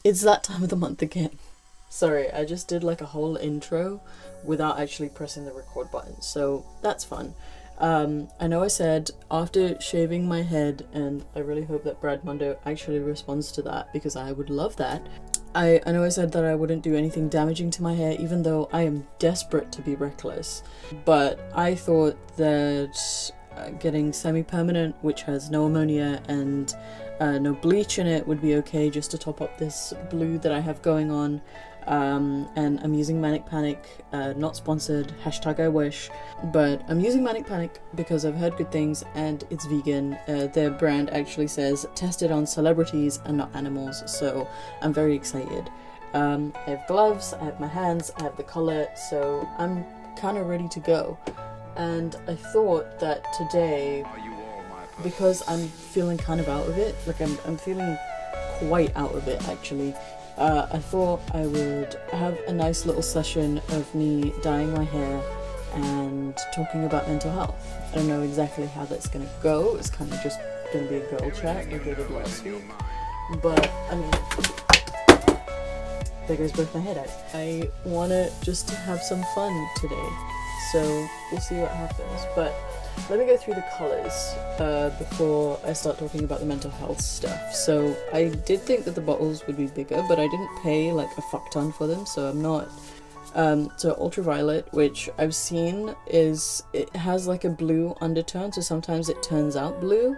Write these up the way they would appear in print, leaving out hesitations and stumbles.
It's that time of the month again. Sorry, I just did like a whole intro without actually pressing the record button, so that's fun. I know I said after shaving my head, and I really hope that Brad Mundo actually responds to that because I would love that. I know I said that I wouldn't do anything damaging to my hair, even though I am desperate to be reckless. But I thought that getting semi-permanent, which has no ammonia and no bleach in it, would be okay just to top up this blue that I have going on. And I'm using Manic Panic, not sponsored, hashtag I wish, but I'm using Manic Panic because I've heard good things and it's vegan. Their brand actually says tested on celebrities and not animals, so I'm very excited. I have gloves, I have my hands, I have the colour, so I'm kind of ready to go. And I thought that today, because I'm feeling kind of out of it, like I'm feeling quite out of it actually, I thought I would have a nice little session of me dyeing my hair and talking about mental health. I don't know exactly how that's gonna go. It's kind of just gonna be a girl chat like I did last week. But I mean, there goes both my head out. I wanna just have some fun today, so we'll see what happens. But let me go through the colours before I start talking about the mental health stuff. So I did think that the bottles would be bigger, but I didn't pay like a fuck ton for them, so I'm not. So ultraviolet, which I've seen it has like a blue undertone, so sometimes it turns out blue.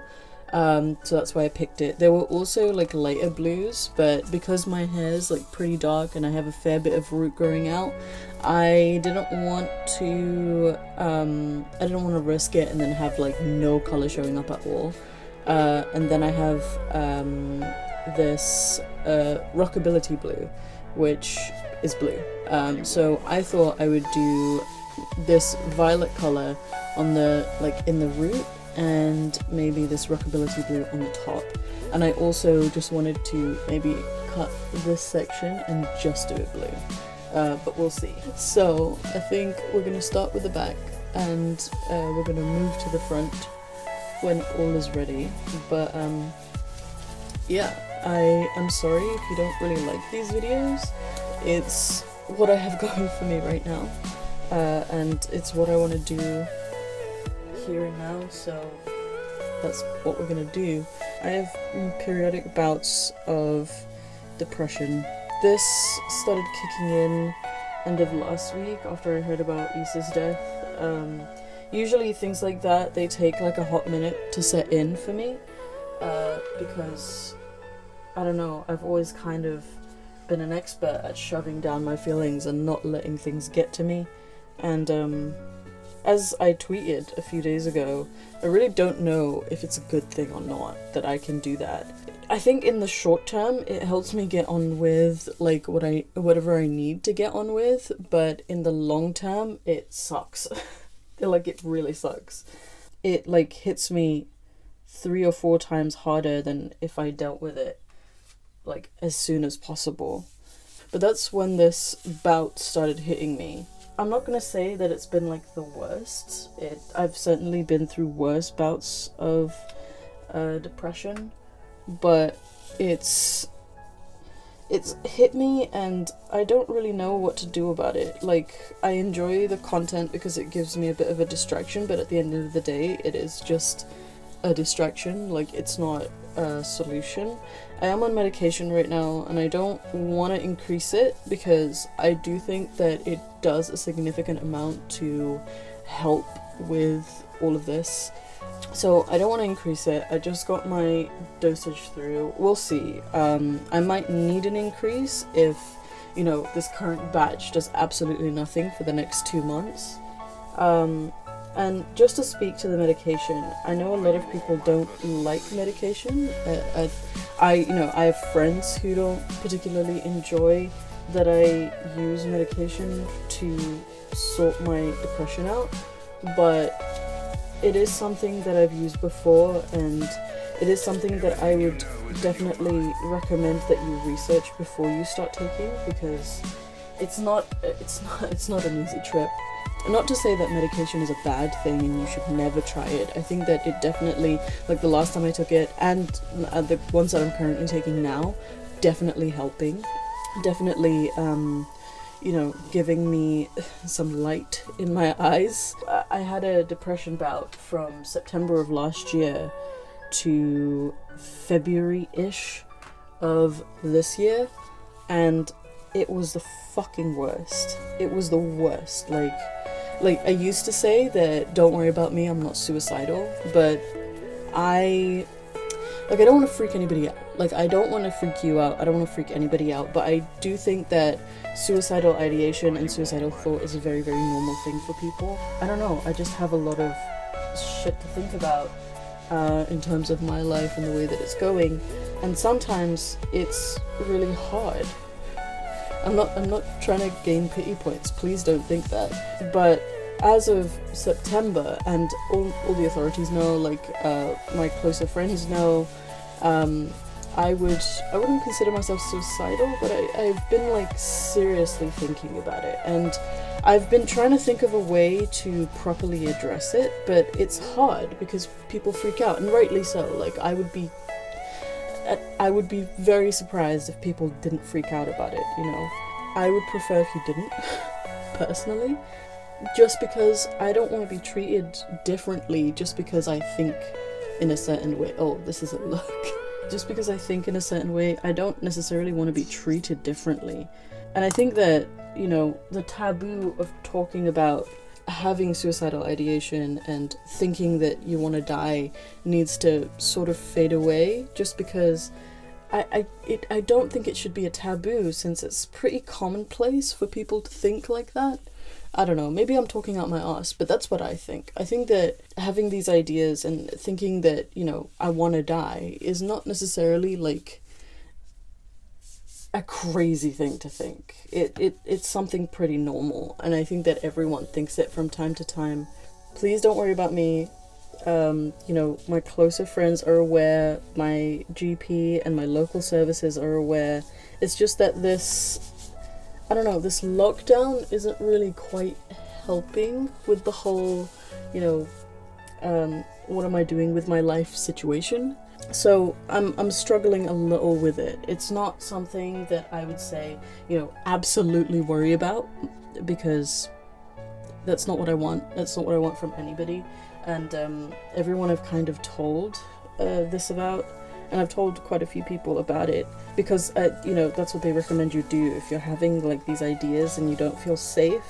So that's why I picked it. There were also like lighter blues, but because my hair is like pretty dark and I have a fair bit of root growing out, I didn't want to risk it and then have like no color showing up at all. And then I have this Rockability blue, which is blue. So I thought I would do this violet color on the in the root, and maybe this Rockability blue on the top. And I also just wanted to maybe cut this section and just do it blue. But we'll see. So I think we're gonna start with the back, and we're gonna move to the front when all is ready. But yeah, I am sorry if you don't really like these videos. It's what I have going for me right now, and it's what I want to do here and now, so that's what we're gonna do. I have periodic bouts of depression. This started kicking in end of last week after I heard about Issa's death. Usually things like that, they take like a hot minute to set in for me, because I don't know, I've always kind of been an expert at shoving down my feelings and not letting things get to me. And as I tweeted a few days ago, I really don't know if it's a good thing or not that I can do that. I think in the short term it helps me get on with like whatever I need to get on with, but in the long term it sucks. It really sucks. It like hits me 3 or 4 times harder than if I dealt with it like as soon as possible. But that's when this bout started hitting me. I'm not gonna say that it's been like the worst. I've certainly been through worse bouts of depression, but it's hit me and I don't really know what to do about it. Like, I enjoy the content because it gives me a bit of a distraction, but at the end of the day it is just a distraction. Like, it's not a solution. I am on medication right now and I don't want to increase it because I do think that it does a significant amount to help with all of this. So I don't want to increase it. I just got my dosage through. We'll see. I might need an increase if, you know, this current batch does absolutely nothing for the next 2 months. And just to speak to the medication, I know a lot of people don't like medication. I have friends who don't particularly enjoy that I use medication to sort my depression out, but it is something that I've used before, and it is something that I would definitely recommend that you research before you start taking, because it's not an easy trip. Not to say that medication is a bad thing and you should never try it. I think that it definitely, like the last time I took it and the ones that I'm currently taking now, definitely helping, definitely giving me some light in my eyes. I had a depression bout from September of last year to February-ish of this year, and it was the fucking worst. It was the worst. Like I used to say that don't worry about me, I'm not suicidal, but I don't want to freak anybody out. Like, I don't want to freak you out, I don't want to freak anybody out, but I do think that suicidal ideation and suicidal thought is a very, very normal thing for people. I don't know, I just have a lot of shit to think about in terms of my life and the way that it's going, and sometimes it's really hard. I'm not trying to gain pity points, please don't think that, but as of September, and all the authorities know, like my closer friends know, I wouldn't consider myself suicidal, but I've been like seriously thinking about it, and I've been trying to think of a way to properly address it, but it's hard because people freak out, and rightly so. Like, I would be very surprised if people didn't freak out about it, you know. I would prefer if you didn't, personally, just because I don't want to be treated differently just because I think in a certain way. Oh, this is a look. Just because I think in a certain way, I don't necessarily want to be treated differently. And I think that, you know, the taboo of talking about having suicidal ideation and thinking that you want to die needs to sort of fade away, just because I don't think it should be a taboo, since it's pretty commonplace for people to think like that. I don't know, maybe I'm talking out my ass, but that's what I think. I think that having these ideas and thinking that, you know, I want to die is not necessarily like a crazy thing to think. It's something pretty normal, and I think that everyone thinks it from time to time. Please don't worry about me. You know, my closer friends are aware, my GP and my local services are aware. It's just that this lockdown isn't really quite helping with the whole, you know, what am I doing with my life situation. So I'm struggling a little with it. It's not something that I would say, you know, absolutely worry about, because that's not what I want. That's not what I want from anybody. And everyone I've kind of told this about, and I've told quite a few people about it, because you know, that's what they recommend you do. If you're having like these ideas and you don't feel safe,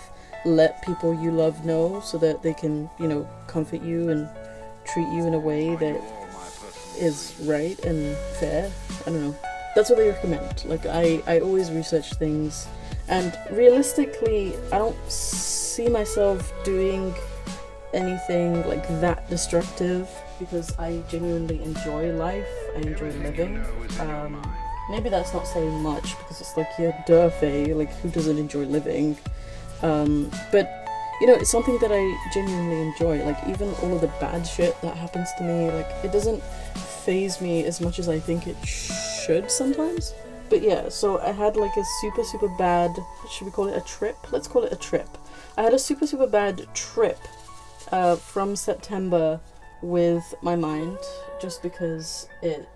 let people you love know, so that they can, you know, comfort you and treat you in a way that is right and fair. I don't know, that's what they recommend. Like, I always research things, and realistically I don't see myself doing anything like that destructive, because I genuinely enjoy life, I enjoy living. Maybe that's not saying much, because it's like, yeah, duh, Faye, like, who doesn't enjoy living? But, you know, it's something that I genuinely enjoy. Like, even all of the bad shit that happens to me, like, it doesn't faze me as much as I think it should sometimes. But yeah, so I had like a super, super bad, should we call it a trip? Let's call it a trip. I had a super, super bad trip from September with my mind, just because it,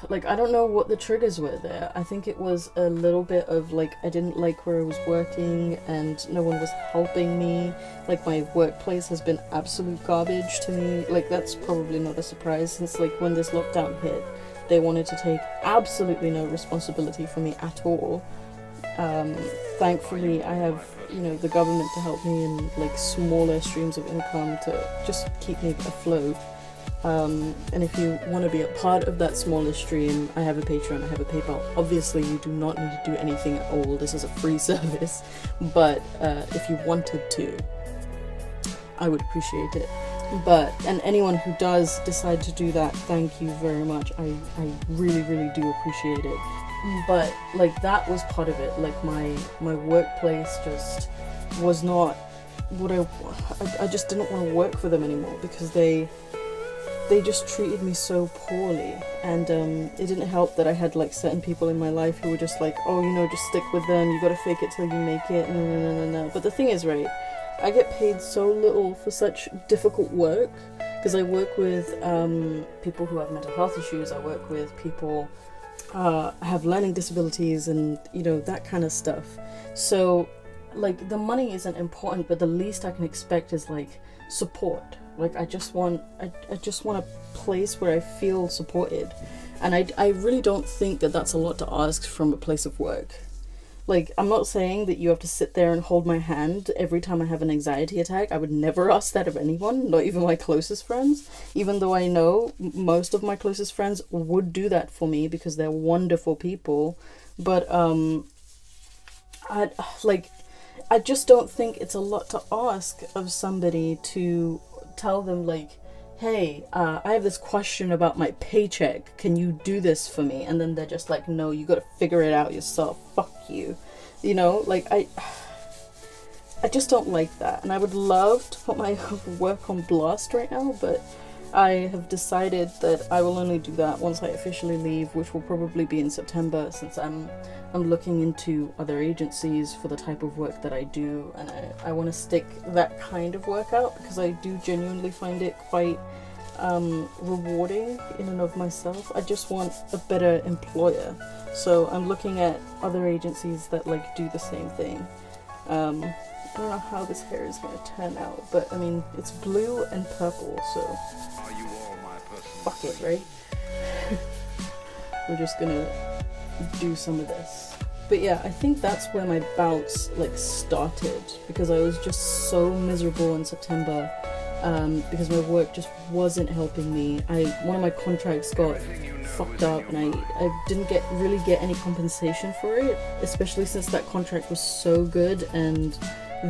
like, I don't know what the triggers were there. I think it was a little bit of like, I didn't like where I was working and no one was helping me. Like, my workplace has been absolute garbage to me. Like, that's probably not a surprise, since like when this lockdown hit, they wanted to take absolutely no responsibility for me at all. Thankfully I have, you know, the government to help me in like smaller streams of income to just keep me afloat. And if you want to be a part of that smaller stream, I have a Patreon, I have a PayPal. Obviously you do not need to do anything at all, this is a free service, but if you wanted to, I would appreciate it. But, and anyone who does decide to do that, thank you very much, I really, really do appreciate it. But like, that was part of it. Like, my workplace just was not what I just didn't want to work for them anymore, because they just treated me so poorly. And it didn't help that I had like certain people in my life who were just like, oh, you know, just stick with them, you gotta fake it till you make it, no. But the thing is, right, I get paid so little for such difficult work, because I work with people who have mental health issues, I work with people have learning disabilities and, you know, that kind of stuff. So, like, the money isn't important, but the least I can expect is, like, support. Like, I just want a place where I feel supported. And I really don't think that that's a lot to ask from a place of work. Like, I'm not saying that you have to sit there and hold my hand every time I have an anxiety attack. I would never ask that of anyone, not even my closest friends. Even though I know most of my closest friends would do that for me because they're wonderful people. But, I just don't think it's a lot to ask of somebody to tell them, like, hey, I have this question about my paycheck. Can you do this for me? And then they're just like, no, you gotta figure it out yourself. Fuck you. You know, like, I just don't like that. And I would love to put my work on blast right now, but I have decided that I will only do that once I officially leave, which will probably be in September, since I'm looking into other agencies for the type of work that I do, and I want to stick that kind of work out because I do genuinely find it quite rewarding in and of myself. I just want a better employer, so I'm looking at other agencies that, like, do the same thing. I don't know how this hair is going to turn out, but I mean, it's blue and purple, so fuck it, right? We're just gonna do some of this. But yeah, I think that's where my bouts, like, started, because I was just so miserable in September, because my work just wasn't helping me. One of my contracts got fucked up, and I didn't really get any compensation for it, especially since that contract was so good and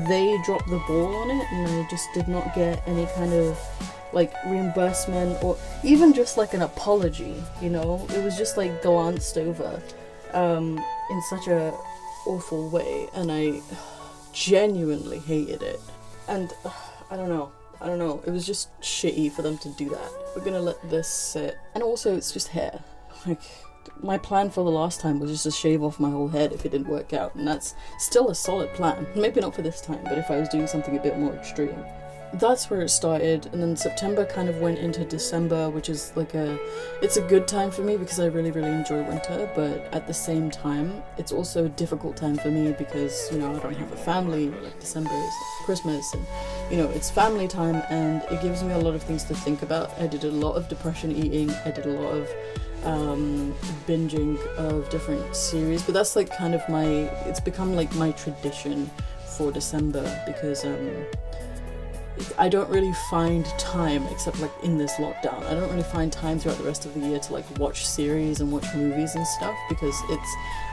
they dropped the ball on it, and I just did not get any kind of, like, reimbursement or even just, like, an apology, you know? It was just, like, glanced over in such a awful way, and I genuinely hated it. And I don't know, it was just shitty for them to do that. We're gonna let this sit. And also, it's just hair. Like, my plan for the last time was just to shave off my whole head if it didn't work out, and that's still a solid plan. Maybe not for this time, but if I was doing something a bit more extreme. That's where it started, and then September kind of went into December, which is like it's a good time for me because I really, really enjoy winter, but at the same time, it's also a difficult time for me because, you know, I don't have a family. Like, December is Christmas, and, you know, it's family time, and it gives me a lot of things to think about. I did a lot of depression eating, I did a lot of binging of different series, but that's, like, kind of it's become, like, my tradition for December, because I don't really find time, except, like, in this lockdown, I don't really find time throughout the rest of the year to, like, watch series and watch movies and stuff, because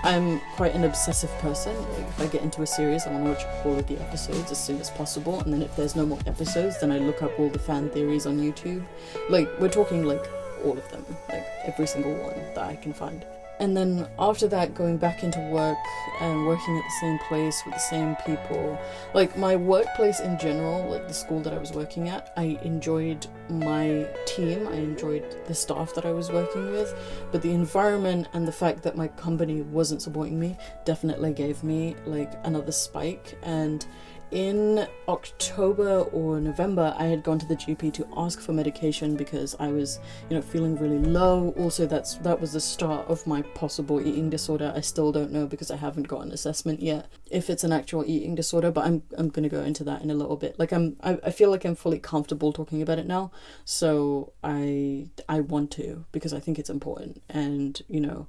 I'm quite an obsessive person. Like, if I get into a series, I want to watch all of the episodes as soon as possible, and then if there's no more episodes, then I look up all the fan theories on YouTube. Like, we're talking, like, all of them, like, every single one that I can find. And then after that, going back into work and working at the same place with the same people. Like, my workplace in general, like the school that I was working at, I enjoyed my team, I enjoyed the staff that I was working with, but the environment and the fact that my company wasn't supporting me definitely gave me, like, another spike. And in October or November, I had gone to the GP to ask for medication because I was, you know, feeling really low. Also, that was the start of my possible eating disorder. I still don't know because I haven't got an assessment yet if it's an actual eating disorder, but I'm gonna go into that in a little bit. Like, I feel like I'm fully comfortable talking about it now, so I want to, because I think it's important. And, you know,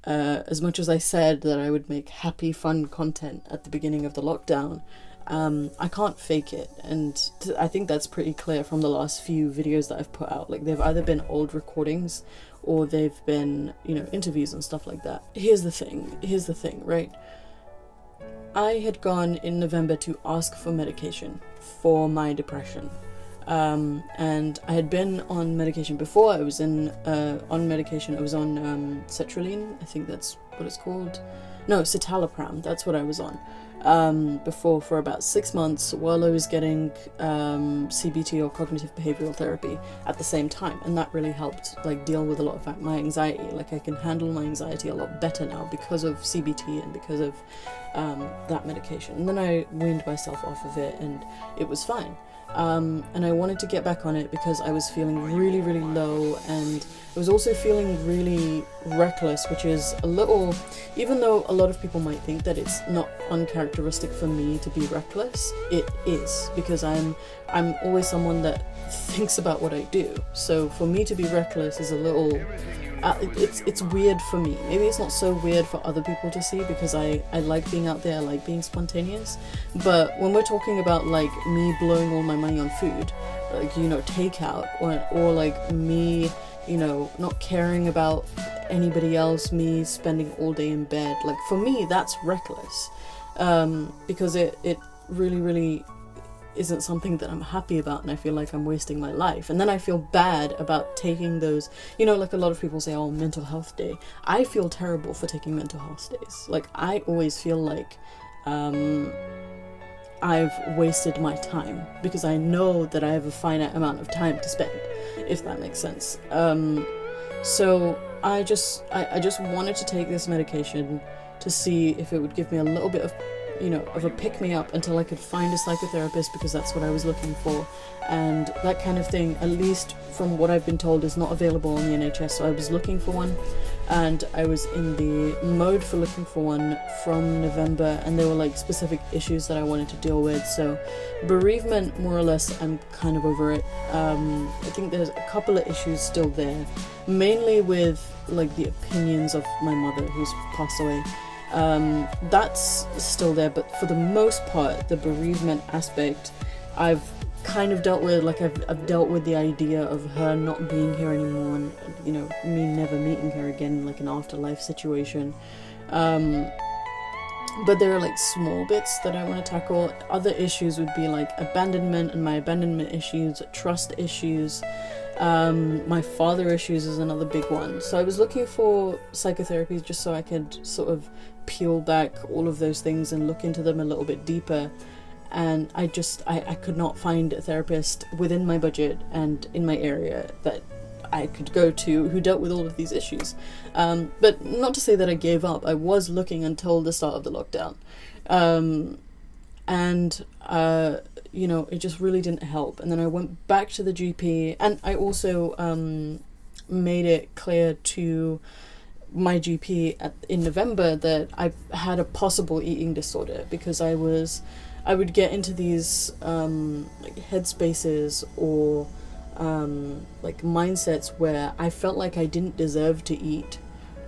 as much as I said that I would make happy, fun content at the beginning of the lockdown, I can't fake it, and I think that's pretty clear from the last few videos that I've put out. Like, they've either been old recordings or they've been, you know, interviews and stuff like that. Here's the thing, right? I had gone in November to ask for medication for my depression, and I had been on medication before. I was on medication. I was on sertraline, I think that's what it's called. No, citalopram, that's what I was on. Before, for about 6 months, while I was getting CBT, or cognitive behavioral therapy, at the same time, and that really helped, like, deal with a lot of my anxiety. Like, I can handle my anxiety a lot better now because of CBT and because of that medication. And then I weaned myself off of it, and it was fine. and I wanted to get back on it because I was feeling really, really low, and I was also feeling really reckless, which is a little, even though a lot of people might think that it's not uncharacteristic for me to be reckless, it is, because I'm always someone that thinks about what I do. So for me to be reckless is a little, it's weird for me. Maybe it's not so weird for other people to see, because I like being out there, I like being spontaneous. But when we're talking about like me blowing all my money on food, like, you know, takeout, or like me, you know, not caring about anybody else, me spending all day in bed, like for me that's reckless, because it really, really isn't something that I'm happy about, and I feel like I'm wasting my life. And then I feel bad about taking those, you know, like a lot of people say, oh, mental health day. I feel terrible for taking mental health days. Like, I always feel like I've wasted my time, because I know that I have a finite amount of time to spend, if that makes sense. So I just wanted to take this medication to see if it would give me a little bit of, you know, of a pick-me-up until I could find a psychotherapist, because that's what I was looking for. And that kind of thing, at least from what I've been told, is not available on the NHS, so I was looking for one, and I was in the mode for looking for one from November, and there were like specific issues that I wanted to deal with. So bereavement, more or less, I'm kind of over it. I think there's a couple of issues still there, mainly with like the opinions of my mother, who's passed away. That's still there, but for the most part, the bereavement aspect I've kind of dealt with. Like I've dealt with the idea of her not being here anymore, and, you know, me never meeting her again, like an afterlife situation. But there are like small bits that I want to tackle. Other issues would be like abandonment and my abandonment issues, trust issues. My father issues is another big one. So I was looking for psychotherapy just so I could sort of peel back all of those things and look into them a little bit deeper. And I could not find a therapist within my budget and in my area that I could go to who dealt with all of these issues. But not to say that I gave up. I was looking until the start of the lockdown. You know, it just really didn't help. And then I went back to the GP, and I also made it clear to my GP in November that I had a possible eating disorder, because I would get into these like headspaces or like mindsets where I felt like I didn't deserve to eat,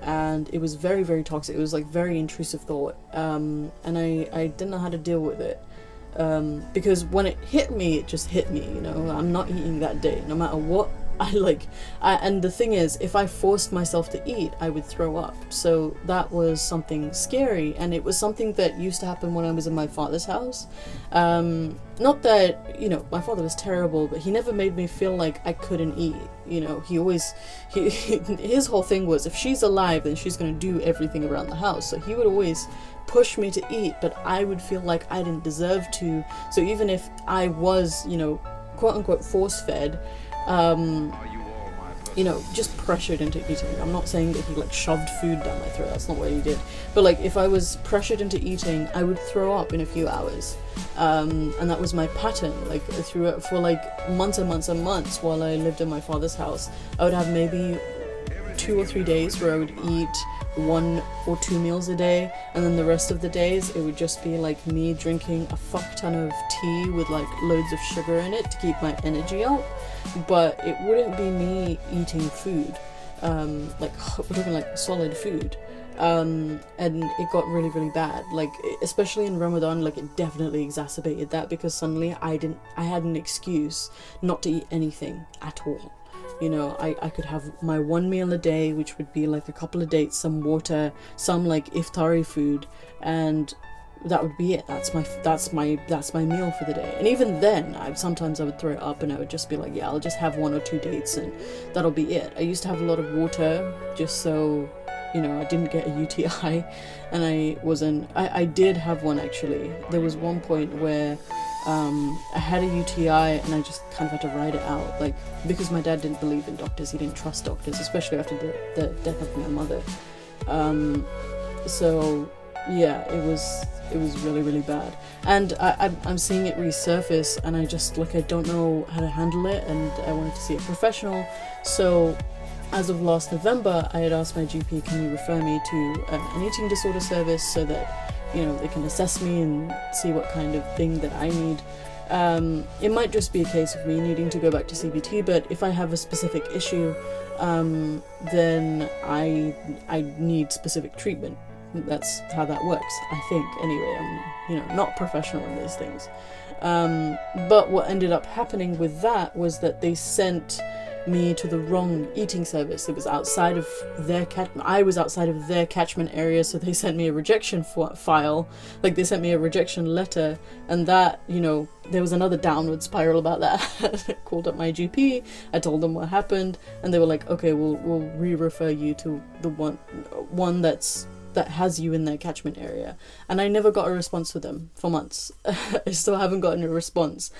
and it was very, very toxic. It was like very intrusive thought, and I didn't know how to deal with it. Because when it hit me, it just hit me, you know. I'm not eating that day, no matter what and the thing is, if I forced myself to eat, I would throw up. So that was something scary, and it was something that used to happen when I was in my father's house. Not that, you know, my father was terrible, but he never made me feel like I couldn't eat. You know, his whole thing was, if she's alive, then she's going to do everything around the house. So he would always push me to eat, but I would feel like I didn't deserve to. So even if I was, you know, quote unquote force-fed, you know, just pressured into eating. I'm not saying that he like shoved food down my throat, that's not what he did. But like, if I was pressured into eating, I would throw up in a few hours. And that was my pattern, like for like months and months and months while I lived in my father's house. I would have maybe 2 or 3 days where I would eat 1 or 2 meals a day, and then the rest of the days it would just be like me drinking a fuck ton of tea with like loads of sugar in it to keep my energy up. But it wouldn't be me eating food, like we're talking like solid food. And it got really, really bad, like especially in Ramadan. Like it definitely exacerbated that, because suddenly I had an excuse not to eat anything at all. You know, I could have my 1 meal a day, which would be like a couple of dates, some water, some like iftari food, and that would be it. That's my meal for the day. And even then, sometimes I would throw it up, and I would just be like, yeah, I'll just have 1 or 2 dates, and that'll be it. I used to have a lot of water just so, you know, I didn't get a UTI, and I did have one actually. There was one point where I had a UTI, and I just kind of had to ride it out, like, because my dad didn't believe in doctors. He didn't trust doctors, especially after the death of my mother. So yeah, it was really, really bad. And I'm seeing it resurface, and I just, like, I don't know how to handle it, and I wanted to see a professional. So as of last November, I had asked my GP, can you refer me to an eating disorder service so that, you know, they can assess me and see what kind of thing that I need. It might just be a case of me needing to go back to CBT, but if I have a specific issue, then I need specific treatment. That's how that works, I think. Anyway, I'm, you know, not professional in these things. But what ended up happening with that was that they sent me to the wrong eating service. It was outside of their I was outside of their catchment area, so they sent me a rejection file. Like, they sent me a rejection letter, and that, you know, there was another downward spiral about that. I called up my GP, I told them what happened, and they were like, okay, we'll re-refer you to the one that has you in their catchment area. And I never got a response for them for months. I still haven't gotten a response.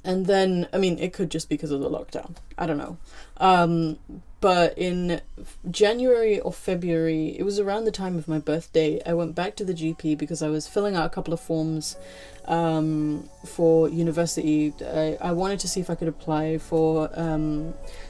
And then, I mean, it could just be because of the lockdown. I don't know. But in January or February, it was around the time of my birthday, I went back to the GP because I was filling out a couple of forms for university. I wanted to see if I could apply for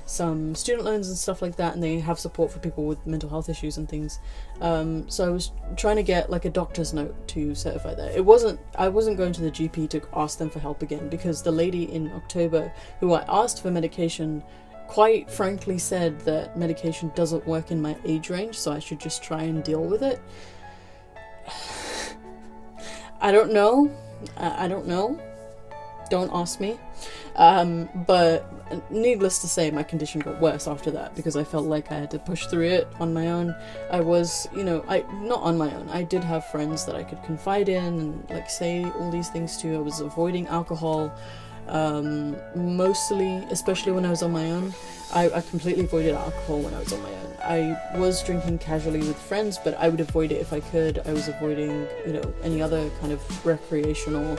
some student loans and stuff like that, and they have support for people with mental health issues and things. So I was trying to get like a doctor's note to certify that. I wasn't going to the GP to ask them for help again, because the lady in October who I asked for medication quite frankly said that medication doesn't work in my age range, so I should just try and deal with it. I don't know. I don't know. Don't ask me. But needless to say, my condition got worse after that, because I felt like I had to push through it on my own. I was, you know, not on my own. I did have friends that I could confide in and like say all these things to. I was avoiding alcohol, mostly, especially when I was on my own. I completely avoided alcohol when I was on my own. I was drinking casually with friends, but I would avoid it if I could. I was avoiding, you know, any other kind of recreational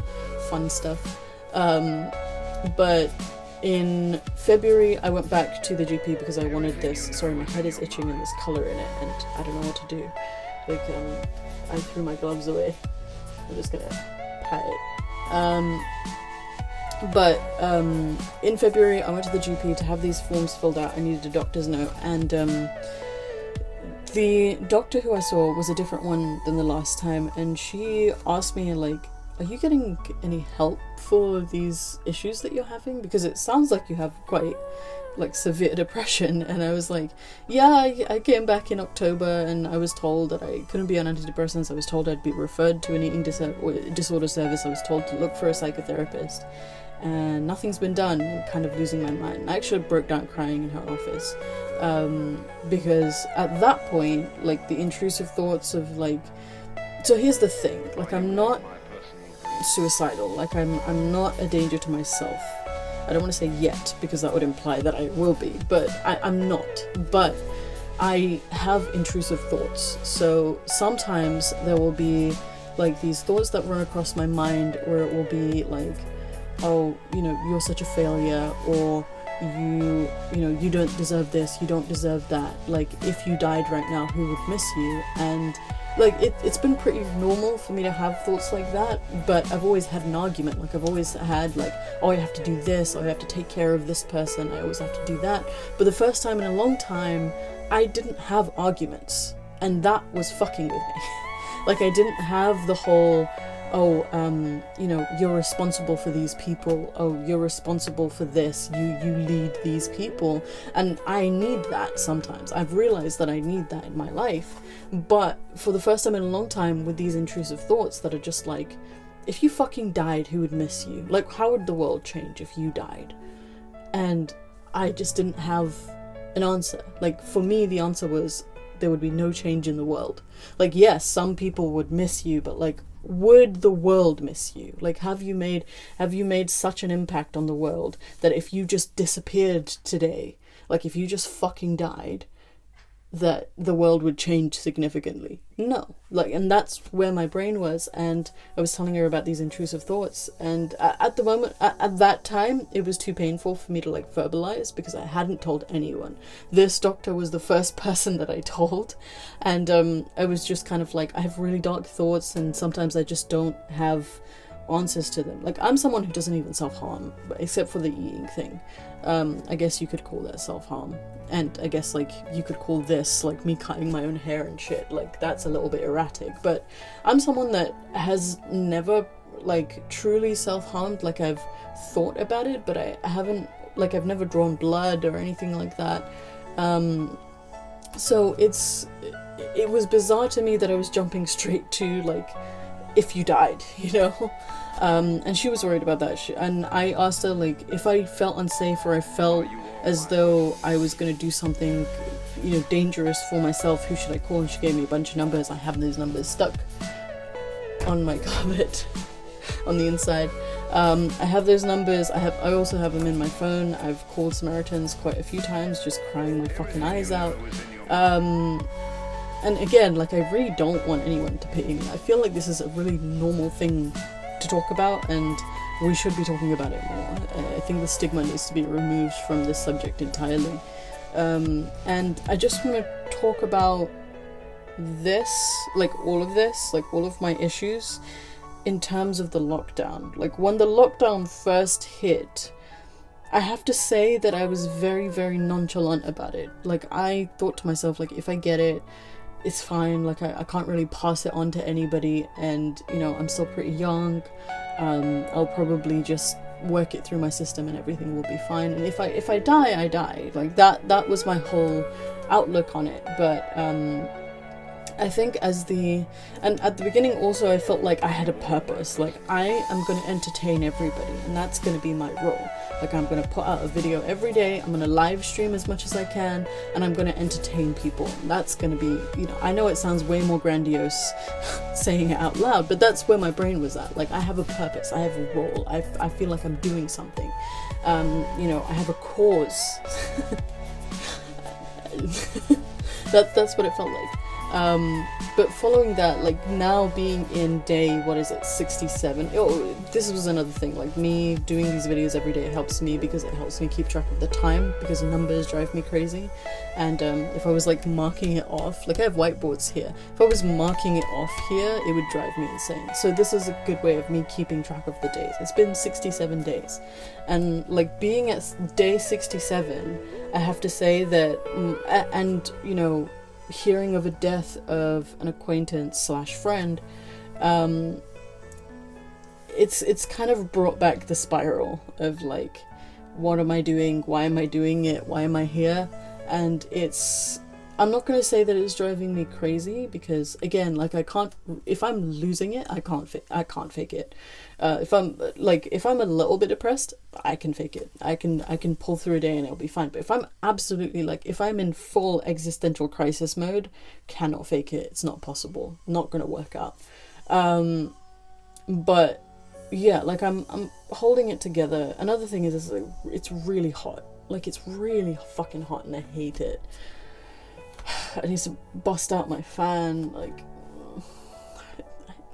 fun stuff. But in February, I went back to the GP because I wanted this. Sorry, my head is itching and there's colour in it, and I don't know what to do. Like, I threw my gloves away. I'm just gonna pat it. But in February, I went to the GP to have these forms filled out. I needed a doctor's note, and the doctor who I saw was a different one than the last time, and she asked me, like, are you getting any help for these issues that you're having? Because it sounds like you have quite, like, severe depression. And I was like, yeah, I came back in October and I was told that I couldn't be on antidepressants. I was told I'd be referred to an eating disorder service. I was told to look for a psychotherapist. And nothing's been done. I'm kind of losing my mind. I actually broke down crying in her office. Because at that point, like, the intrusive thoughts of, like... So here's the thing. Like, I'm not suicidal. Like, I'm not a danger to myself. I don't want to say yet, because that would imply that I will be, but I'm not. But I have intrusive thoughts. So sometimes there will be, like, these thoughts that run across my mind where it will be like, oh, you know, you're such a failure, or you know, you don't deserve this, you don't deserve that. Like, if you died right now, who would miss you? And like, it's been pretty normal for me to have thoughts like that, but I've always had an argument. Like, I've always had, like, oh, I have to do this, or I have to take care of this person, I always have to do that. But the first time in a long time, I didn't have arguments, and that was fucking with me. Like, I didn't have the whole, oh, you know, you're responsible for these people, oh, you're responsible for this, you lead these people, and I need that sometimes. I've realized that I need that in my life, but for the first time in a long time, with these intrusive thoughts that are just like, if you fucking died, who would miss you? Like, how would the world change if you died? And I just didn't have an answer. Like, for me, the answer was, there would be no change in the world. Like, yes, some people would miss you, but like, would the world miss you? Like, have you made such an impact on the world that if you just disappeared today, like if you just fucking died, that the world would change significantly. No, like, and that's where my brain was, and I was telling her about these intrusive thoughts, and at the moment, at that time, it was too painful for me to like verbalize, because I hadn't told anyone. This doctor was the first person that I told, and I was just kind of like, I have really dark thoughts, and sometimes I just don't have answers to them. Like, I'm someone who doesn't even self-harm, except for the eating thing. I guess you could call that self-harm. And I guess, like, you could call this, like, me cutting my own hair and shit. Like, that's a little bit erratic. But I'm someone that has never, like, truly self-harmed. Like, I've thought about it, but I haven't, like, I've never drawn blood or anything like that. So it was bizarre to me that I was jumping straight to, like, if you died, you know? And she was worried about that shit. And I asked her, like, if I felt unsafe or I felt as though I was going to do something, you know, dangerous for myself, who should I call? And she gave me a bunch of numbers. I have those numbers stuck on my carpet on the inside. I have those numbers. I also have them in my phone. I've called Samaritans quite a few times, just crying my fucking eyes out. And again, like, I really don't want anyone to pity me. I feel like this is a really normal thing to talk about, and we should be talking about it more. I think the stigma needs to be removed from this subject entirely. And I just want to talk about this, like all of my issues, in terms of the lockdown. Like, when the lockdown first hit, I have to say that I was very, very nonchalant about it. Like, I thought to myself, like, if I get it, it's fine. Like, I can't really pass it on to anybody, and, you know, I'm still pretty young. I'll probably just work it through my system and everything will be fine. And if I die, I die. Like, that was my whole outlook on it. But I think and at the beginning also, I felt like I had a purpose. Like, I am going to entertain everybody, and that's going to be my role. Like, I'm going to put out a video every day, I'm going to live stream as much as I can, and I'm going to entertain people. And that's going to be, you know, I know it sounds way more grandiose saying it out loud, but that's where my brain was at. Like, I have a purpose, I have a role, I feel like I'm doing something. You know, I have a cause. That's what it felt like. But following that, like, now being in day, 67, this was another thing. Like, me doing these videos every day helps me, because it helps me keep track of the time, because numbers drive me crazy. And if I was, like, marking it off, like, I have whiteboards here, if I was marking it off here, it would drive me insane. So this is a good way of me keeping track of the days. It's been 67 days, and, like, being at day 67, I have to say that, and, you know, hearing of a death of an acquaintance / friend, it's kind of brought back the spiral of, like, what am I doing, why am I doing it, why am I here? And I'm not going to say that it's driving me crazy, because, again, like, I can't, if I'm losing it, I can't fake it. If I'm a little bit depressed, I can fake it. I can pull through a day and it'll be fine. But if I'm absolutely, like, if I'm in full existential crisis mode, cannot fake it. It's not possible. Not going to work out. But yeah, like, I'm holding it together. Another thing is like, it's really hot. Like, it's really fucking hot, and I hate it. I need to bust out my fan. Like,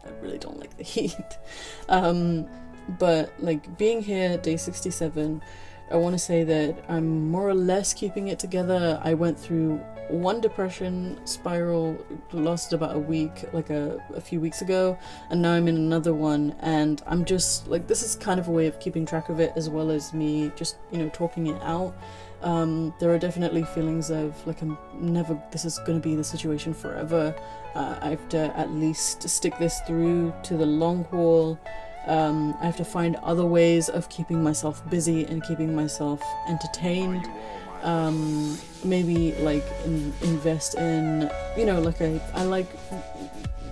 I really don't like the heat. But, like, being here day 67, I want to say that I'm more or less keeping it together. I went through one depression spiral, lasted about a week, like a few weeks ago, and now I'm in another one, and I'm just, like, this is kind of a way of keeping track of it, as well as me just, you know, talking it out. There are definitely feelings of, like, this is going to be the situation forever. I have to at least stick this through to the long haul. I have to find other ways of keeping myself busy and keeping myself entertained. Maybe, like, invest in, you know, like, I like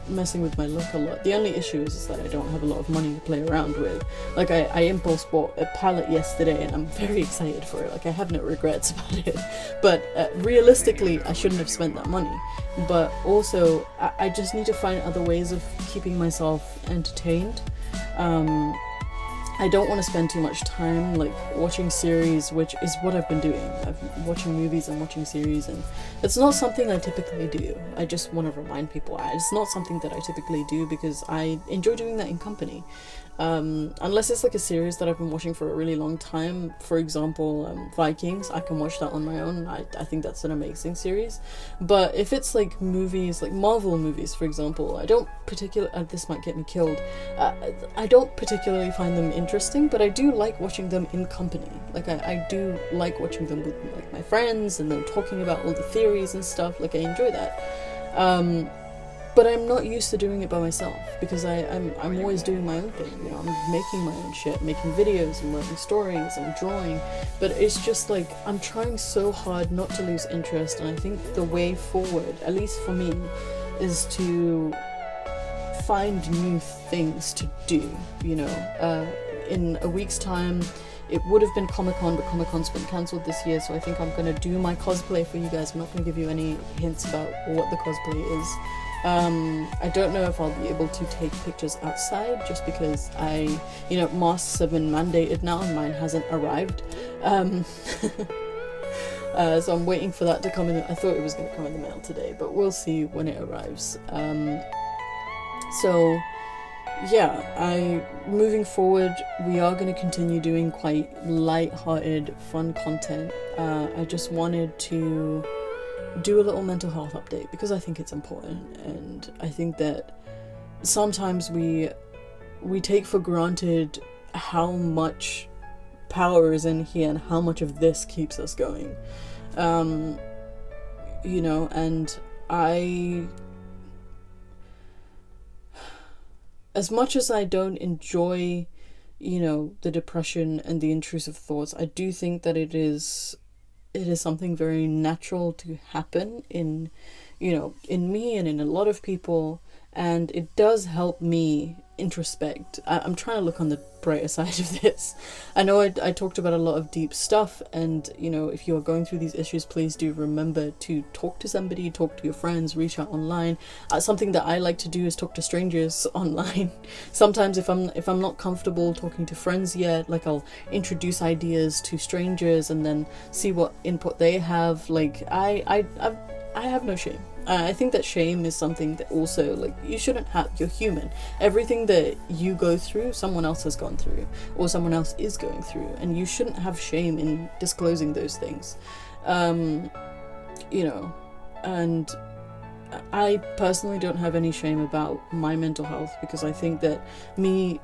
messing with my look a lot. The only issue is that I don't have a lot of money to play around with. Like, I impulse bought a palette yesterday, and I'm very excited for it. Like, I have no regrets about it. But realistically, I shouldn't have spent that money. But also, I just need to find other ways of keeping myself entertained. I don't want to spend too much time like watching series, which is what I've been doing. I've been watching movies and watching series, and it's not something I typically do. I just want to remind people it's not something that I typically do because I enjoy doing that in company. Unless it's like a series that I've been watching for a really long time, for example, Vikings, I can watch that on my own. I think that's an amazing series. But if it's like movies, like Marvel movies, for example, I don't particularly, this might get me killed, I don't particularly find them interesting, but I do like watching them in company. Like I do like watching them with like my friends and then talking about all the theories and stuff. Like I enjoy that. But I'm not used to doing it by myself because I'm always doing my own thing. You know, I'm making my own shit, making videos and writing stories and drawing. But it's just like I'm trying so hard not to lose interest, and I think the way forward, at least for me, is to find new things to do. You know, in a week's time, it would have been Comic-Con, but Comic-Con's been cancelled this year, so I think I'm gonna do my cosplay for you guys. I'm not gonna give you any hints about what the cosplay is. I don't know if I'll be able to take pictures outside just because masks have been mandated now and mine hasn't arrived. So I'm waiting for that to come in. I thought it was going to come in the mail today, but we'll see when it arrives. So yeah, moving forward, we are going to continue doing quite light-hearted, fun content. I just wanted to do a little mental health update because I think it's important, and I think that sometimes we take for granted how much power is in here and how much of this keeps us going. You know, and as much as I don't enjoy, you know, the depression and the intrusive thoughts, I do think that it is something very natural to happen in me and in a lot of people, and it does help me introspect. I'm trying to look on the brighter side of this. I know I talked about a lot of deep stuff, and you know, if you are going through these issues, please do remember to talk to somebody, talk to your friends, reach out online. Something that I like to do is talk to strangers online. Sometimes if I'm not comfortable talking to friends yet, like I'll introduce ideas to strangers and then see what input they have. Like I have no shame. I think that shame is something that also, like, you shouldn't have. You're human. Everything that you go through, someone else has gone through, or someone else is going through, and you shouldn't have shame in disclosing those things. You know, and I personally don't have any shame about my mental health because I think that me,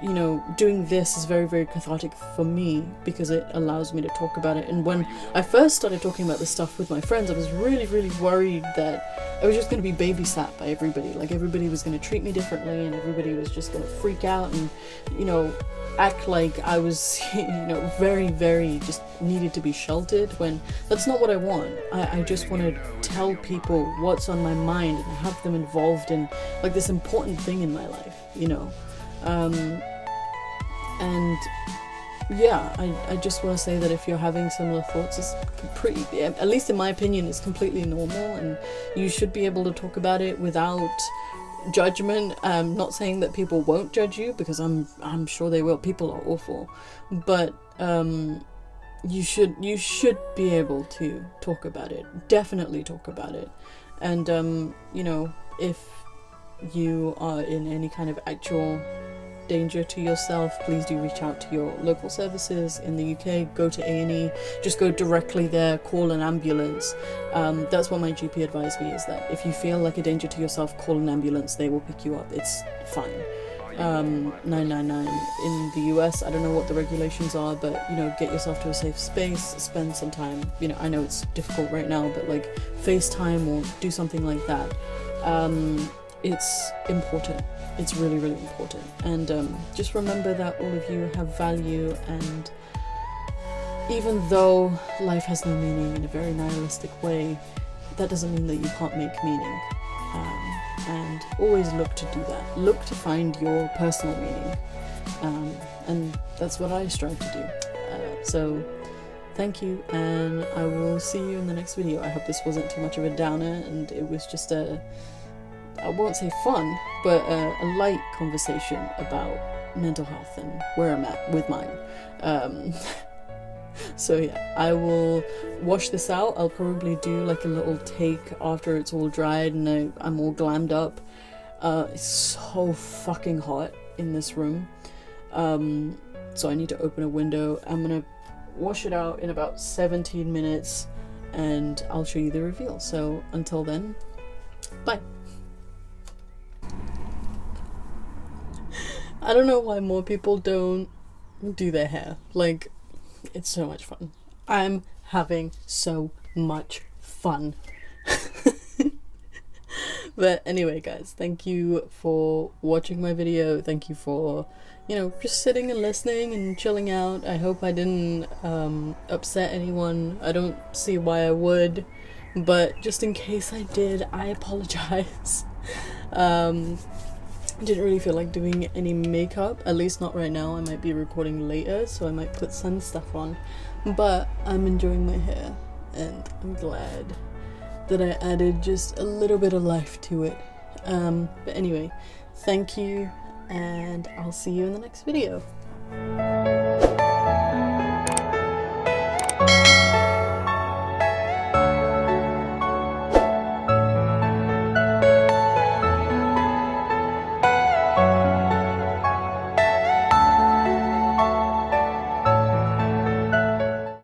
you know, doing this is very, very cathartic for me because it allows me to talk about it. And when I first started talking about this stuff with my friends, I was really, really worried that I was just going to be babysat by everybody. Like, everybody was going to treat me differently and everybody was just going to freak out and, you know, act like I was, you know, very, very just needed to be sheltered, when that's not what I want. I just want to tell people what's on my mind and have them involved in, like, this important thing in my life, you know. And yeah, I just want to say that if you're having similar thoughts, it's pretty, at least in my opinion, it's completely normal, and you should be able to talk about it without judgment. Not saying that people won't judge you, because I'm sure they will. People are awful, but you should be able to talk about it. Definitely talk about it. And you know, if you are in any kind of actual danger to yourself, please do reach out to your local services. In the UK, go to A&E, just go directly there, call an ambulance. That's what my GP advised me, is that if you feel like a danger to yourself, call an ambulance, they will pick you up, it's fine. 999 in the US, I don't know what the regulations are, but, you know, get yourself to a safe space, spend some time, you know, I know it's difficult right now, but like FaceTime or do something like that. It's important. It's really, really important. And just remember that all of you have value, and even though life has no meaning in a very nihilistic way, that doesn't mean that you can't make meaning. And always look to do that. Look to find your personal meaning. And that's what I strive to do. So thank you, and I will see you in the next video. I hope this wasn't too much of a downer, and it was just I won't say fun, but a light conversation about mental health and where I'm at with mine. So yeah, I will wash this out. I'll probably do like a little take after it's all dried and I'm all glammed up. It's so fucking hot in this room, so I need to open a window. I'm gonna wash it out in about 17 minutes and I'll show you the reveal. So until then, bye. I don't know why more people don't do their hair. Like, it's so much fun. I'm having so much fun. But anyway, guys, thank you for watching my video. Thank you for, you know, just sitting and listening and chilling out. I hope I didn't upset anyone. I don't see why I would, but just in case I did, I apologize. I didn't really feel like doing any makeup, at least not right now. I might be recording later, so I might put some stuff on, but I'm enjoying my hair and I'm glad that I added just a little bit of life to it. But anyway, thank you, and I'll see you in the next video.